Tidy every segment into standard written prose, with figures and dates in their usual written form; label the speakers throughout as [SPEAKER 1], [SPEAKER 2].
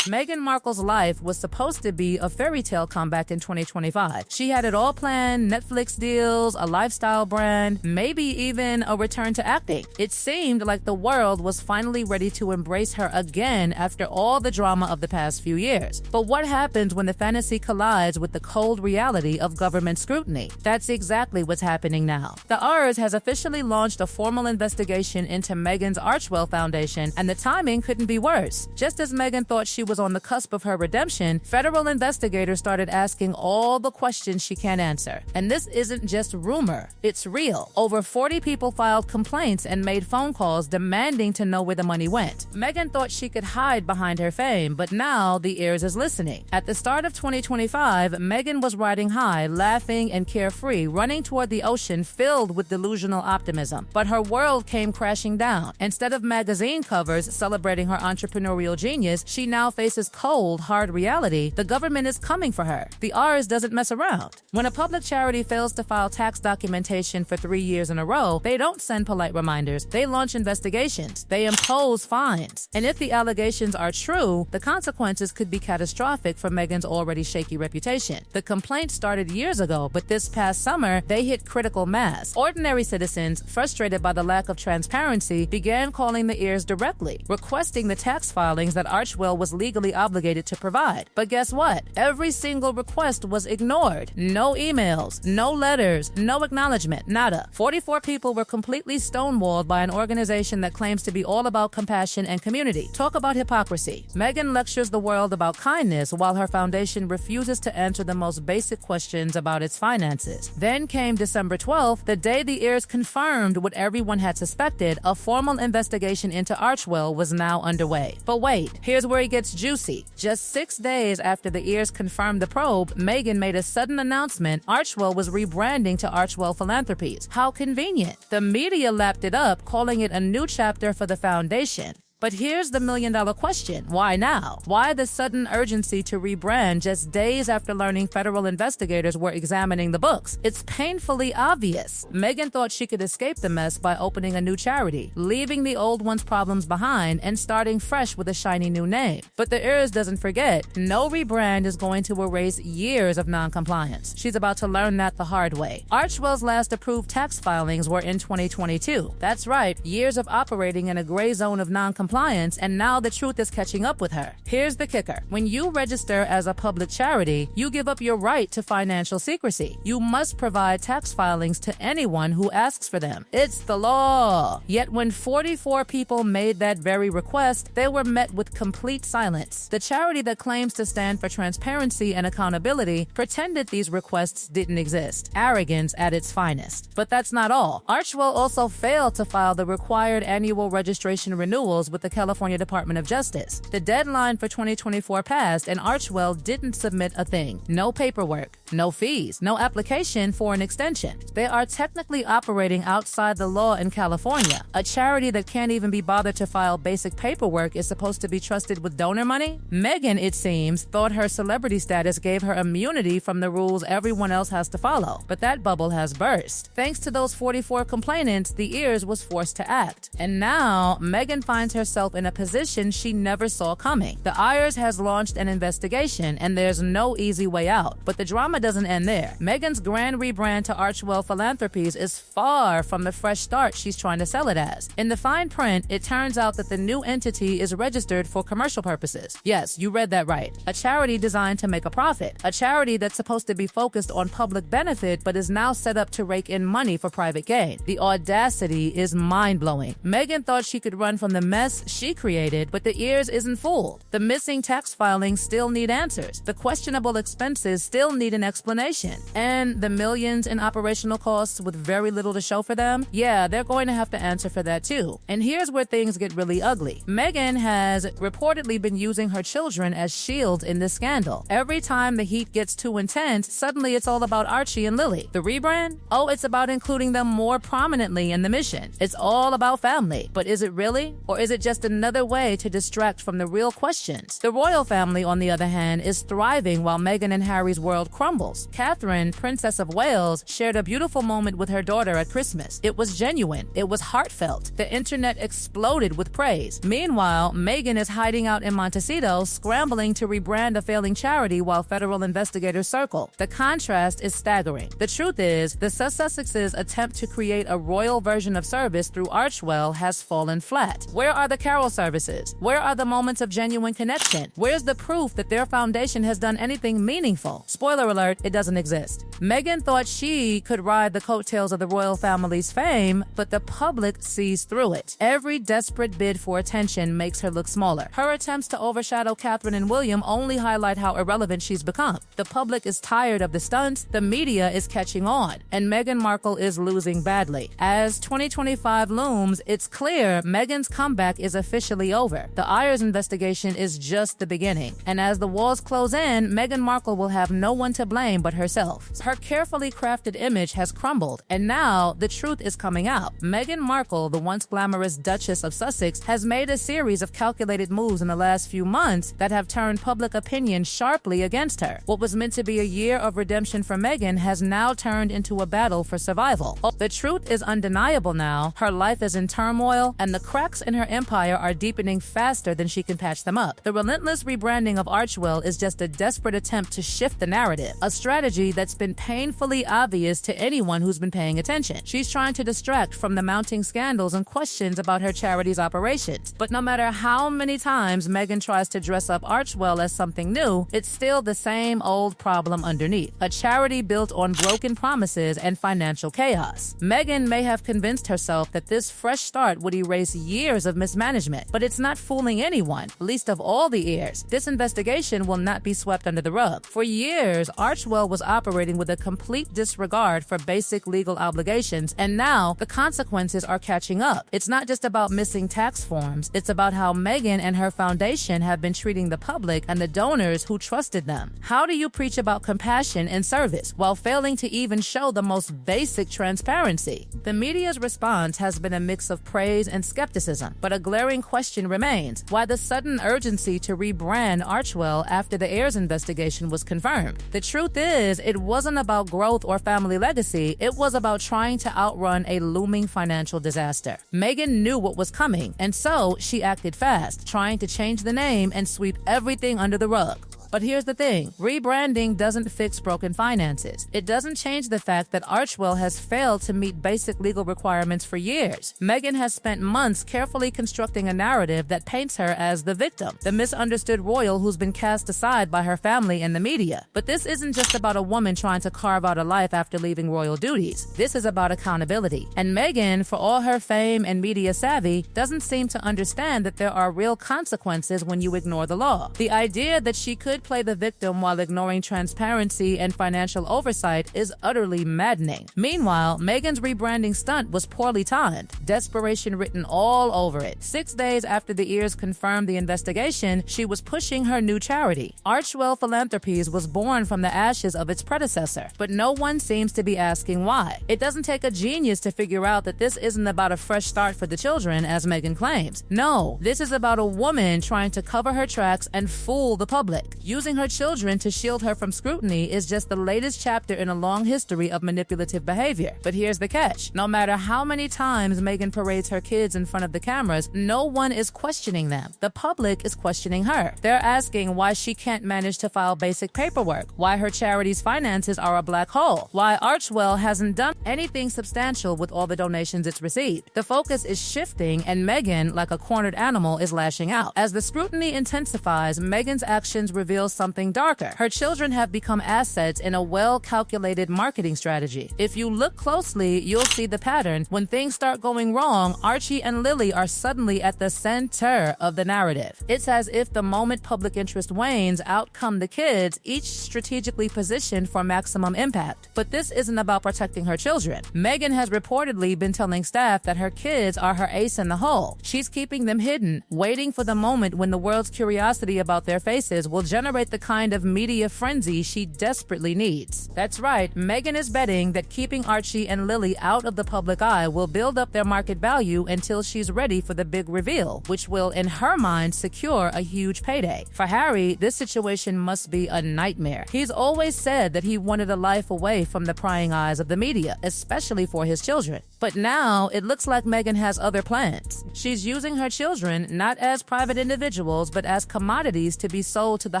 [SPEAKER 1] Meghan Markle's life was supposed to be a fairy tale comeback in 2025. She had it all planned: Netflix deals, a lifestyle brand, maybe even a return to acting. It seemed like the world was finally ready to embrace her again after all the drama of the past few years. But what happens when the fantasy collides with the cold reality of government scrutiny? That's exactly what's happening now. The IRS has officially launched a formal investigation into Meghan's Archwell Foundation, and the timing couldn't be worse. Just as Meghan thought she was on the cusp of her redemption, federal investigators started asking all the questions she can't answer. And this isn't just rumor, it's real. Over 40 people filed complaints and made phone calls demanding to know where the money went. Meghan thought she could hide behind her fame, but now the ears is listening. At the start of 2025, Meghan was riding high, laughing and carefree, running toward the ocean filled with delusional optimism. But her world came crashing down. Instead of magazine covers celebrating her entrepreneurial genius, she now faces cold, hard reality. The government is coming for her. The IRS doesn't mess around. When a public charity fails to file tax documentation for 3 years in a row, they don't send polite reminders. They launch investigations. They impose fines. And if the allegations are true, the consequences could be catastrophic for Meghan's already shaky reputation. The complaint started years ago, but this past summer, they hit critical mass. Ordinary citizens, frustrated by the lack of transparency, began calling the ears directly, requesting the tax filings that Archwell was legally obligated to provide. But guess what? Every single request was ignored. No emails, no letters, no acknowledgement, nada. 44 people were completely stonewalled by an organization that claims to be all about compassion and community. Talk about hypocrisy. Meghan lectures the world about kindness while her foundation refuses to answer the most basic questions about its finances. Then came December 12th, the day the ears confirmed what everyone had suspected. A formal investigation into Archwell was now underway. But wait, here's where it gets juicy. Just 6 days after the ears confirmed the probe, Meghan made a sudden announcement: Archwell was rebranding to Archwell Philanthropies. How convenient. The media lapped it up, calling it a new chapter for the foundation. But here's the million-dollar question. Why now? Why the sudden urgency to rebrand just days after learning federal investigators were examining the books? It's painfully obvious. Meghan thought she could escape the mess by opening a new charity, leaving the old one's problems behind and starting fresh with a shiny new name. But the IRS doesn't forget. No rebrand is going to erase years of non-compliance. She's about to learn that the hard way. Archwell's last approved tax filings were in 2022. That's right, years of operating in a gray zone of non-compliance, and now the truth is catching up with her. Here's the kicker. When you register as a public charity, you give up your right to financial secrecy. You must provide tax filings to anyone who asks for them. It's the law. Yet when 44 people made that very request, they were met with complete silence. The charity that claims to stand for transparency and accountability pretended these requests didn't exist. Arrogance at its finest. But that's not all. Archwell also failed to file the required annual registration renewals with the California Department of Justice. The deadline for 2024 passed, and Archwell didn't submit a thing. No paperwork, no fees, no application for an extension. They are technically operating outside the law in California. A charity that can't even be bothered to file basic paperwork is supposed to be trusted with donor money? Meghan, it seems, thought her celebrity status gave her immunity from the rules everyone else has to follow. But that bubble has burst. Thanks to those 44 complainants, the ears was forced to act. And now, Meghan finds herself in a position she never saw coming. The IRS has launched an investigation, and there's no easy way out. But the drama doesn't end there. Meghan's grand rebrand to Archwell Philanthropies is far from the fresh start she's trying to sell it as. In the fine print, it turns out that the new entity is registered for commercial purposes. Yes, you read that right. A charity designed to make a profit. A charity that's supposed to be focused on public benefit, but is now set up to rake in money for private gain. The audacity is mind-blowing. Meghan thought she could run from the mess she created, but the ears isn't fooled. The missing tax filings still need answers. The questionable expenses still need an explanation. And the millions in operational costs with very little to show for them? Yeah, they're going to have to answer for that too. And here's where things get really ugly. Meghan has reportedly been using her children as shields in this scandal. Every time the heat gets too intense, suddenly it's all about Archie and Lily. The rebrand? Oh, it's about including them more prominently in the mission. It's all about family. But is it really? Or is it just another way to distract from the real questions. The royal family, on the other hand, is thriving while Meghan and Harry's world crumbles. Catherine, Princess of Wales, shared a beautiful moment with her daughter at Christmas. It was genuine. It was heartfelt. The internet exploded with praise. Meanwhile, Meghan is hiding out in Montecito, scrambling to rebrand a failing charity while federal investigators circle. The contrast is staggering. The truth is, the Sussexes' attempt to create a royal version of service through Archwell has fallen flat. Where are the carol services? Where are the moments of genuine connection? Where's the proof that their foundation has done anything meaningful? Spoiler alert, it doesn't exist. Meghan thought she could ride the coattails of the royal family's fame, but the public sees through it. Every desperate bid for attention makes her look smaller. Her attempts to overshadow Catherine and William only highlight how irrelevant she's become. The public is tired of the stunts, the media is catching on, and Meghan Markle is losing badly. As 2025 looms, it's clear Meghan's comeback is officially over. The IRS investigation is just the beginning, and as the walls close in, Meghan Markle will have no one to blame but herself. Her carefully crafted image has crumbled, and now the truth is coming out. Meghan Markle, the once glamorous Duchess of Sussex, has made a series of calculated moves in the last few months that have turned public opinion sharply against her. What was meant to be a year of redemption for Meghan has now turned into a battle for survival. The truth is undeniable now. Her life is in turmoil, and the cracks in her empire are deepening faster than she can patch them up. The relentless rebranding of Archwell is just a desperate attempt to shift the narrative, a strategy that's been painfully obvious to anyone who's been paying attention. She's trying to distract from the mounting scandals and questions about her charity's operations. But no matter how many times Meghan tries to dress up Archwell as something new, it's still the same old problem underneath. A charity built on broken promises and financial chaos. Meghan may have convinced herself that this fresh start would erase years of mismanagement, but it's not fooling anyone, least of all the heirs. This investigation will not be swept under the rug. For years, Archwell was operating with a complete disregard for basic legal obligations, and now the consequences are catching up. It's not just about missing tax forms, it's about how Meghan and her foundation have been treating the public and the donors who trusted them. How do you preach about compassion and service while failing to even show the most basic transparency? The media's response has been a mix of praise and skepticism, but a glaring question remains: why the sudden urgency to rebrand Archwell after the heirs investigation was confirmed? The truth is, it wasn't about growth or family legacy, it was about trying to outrun a looming financial disaster. Meghan knew what was coming, and so she acted fast, trying to change the name and sweep everything under the rug. But here's the thing, rebranding doesn't fix broken finances. It doesn't change the fact that Archwell has failed to meet basic legal requirements for years. Meghan has spent months carefully constructing a narrative that paints her as the victim, the misunderstood royal who's been cast aside by her family and the media. But this isn't just about a woman trying to carve out a life after leaving royal duties. This is about accountability. And Meghan, for all her fame and media savvy, doesn't seem to understand that there are real consequences when you ignore the law. The idea that she could play the victim while ignoring transparency and financial oversight is utterly maddening. Meanwhile, Meghan's rebranding stunt was poorly timed, desperation written all over it. 6 days after the heirs confirmed the investigation, she was pushing her new charity. Archwell Philanthropies was born from the ashes of its predecessor, but no one seems to be asking why. It doesn't take a genius to figure out that this isn't about a fresh start for the children, as Meghan claims. No, this is about a woman trying to cover her tracks and fool the public. Using her children to shield her from scrutiny is just the latest chapter in a long history of manipulative behavior. But here's the catch. No matter how many times Meghan parades her kids in front of the cameras, no one is questioning them. The public is questioning her. They're asking why she can't manage to file basic paperwork, why her charity's finances are a black hole, why Archwell hasn't done anything substantial with all the donations it's received. The focus is shifting, and Meghan, like a cornered animal, is lashing out. As the scrutiny intensifies, Meghan's actions reveal something darker. Her children have become assets in a well-calculated marketing strategy. If you look closely, you'll see the pattern. When things start going wrong, Archie and Lily are suddenly at the center of the narrative. It's as if the moment public interest wanes, out come the kids, each strategically positioned for maximum impact. But this isn't about protecting her children. Meghan has reportedly been telling staff that her kids are her ace in the hole. She's keeping them hidden, waiting for the moment when the world's curiosity about their faces will generate generate the kind of media frenzy she desperately needs. That's right, Meghan is betting that keeping Archie and Lily out of the public eye will build up their market value until she's ready for the big reveal, which will, in her mind, secure a huge payday. For Harry, this situation must be a nightmare. He's always said that he wanted a life away from the prying eyes of the media, especially for his children. But now, it looks like Meghan has other plans. She's using her children not as private individuals, but as commodities to be sold to the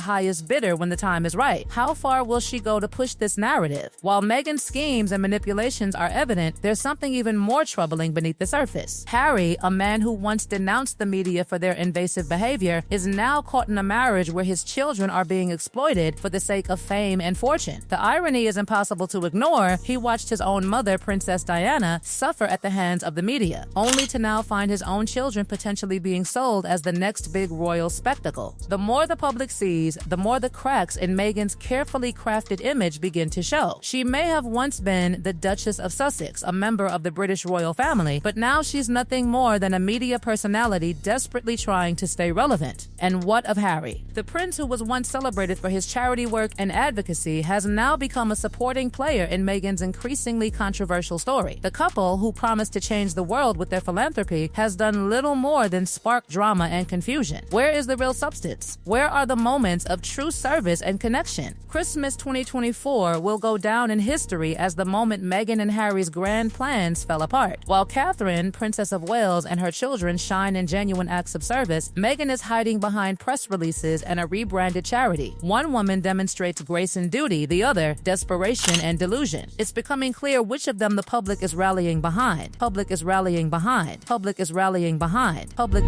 [SPEAKER 1] highest bidder when the time is right. How far will she go to push this narrative? While Meghan's schemes and manipulations are evident, there's something even more troubling beneath the surface. Harry, a man who once denounced the media for their invasive behavior, is now caught in a marriage where his children are being exploited for the sake of fame and fortune. The irony is impossible to ignore. He watched his own mother, Princess Diana, suffer at the hands of the media, only to now find his own children potentially being sold as the next big royal spectacle. The more the public sees, the more the cracks in Meghan's carefully crafted image begin to show. She may have once been the Duchess of Sussex, a member of the British royal family, but now she's nothing more than a media personality desperately trying to stay relevant. And what of Harry? The prince, who was once celebrated for his charity work and advocacy, has now become a supporting player in Meghan's increasingly controversial story. The couple, who promised to change the world with their philanthropy, has done little more than spark drama and confusion. Where is the real substance? Where are the moments of true service and connection? Christmas 2024 will go down in history as the moment Meghan and Harry's grand plans fell apart. While Catherine, Princess of Wales, and her children shine in genuine acts of service, Meghan is hiding behind press releases and a rebranded charity. One woman demonstrates grace and duty, the other, desperation and delusion. It's becoming clear which of them the public is rallying behind. Public is rallying behind. Public is rallying behind. Public...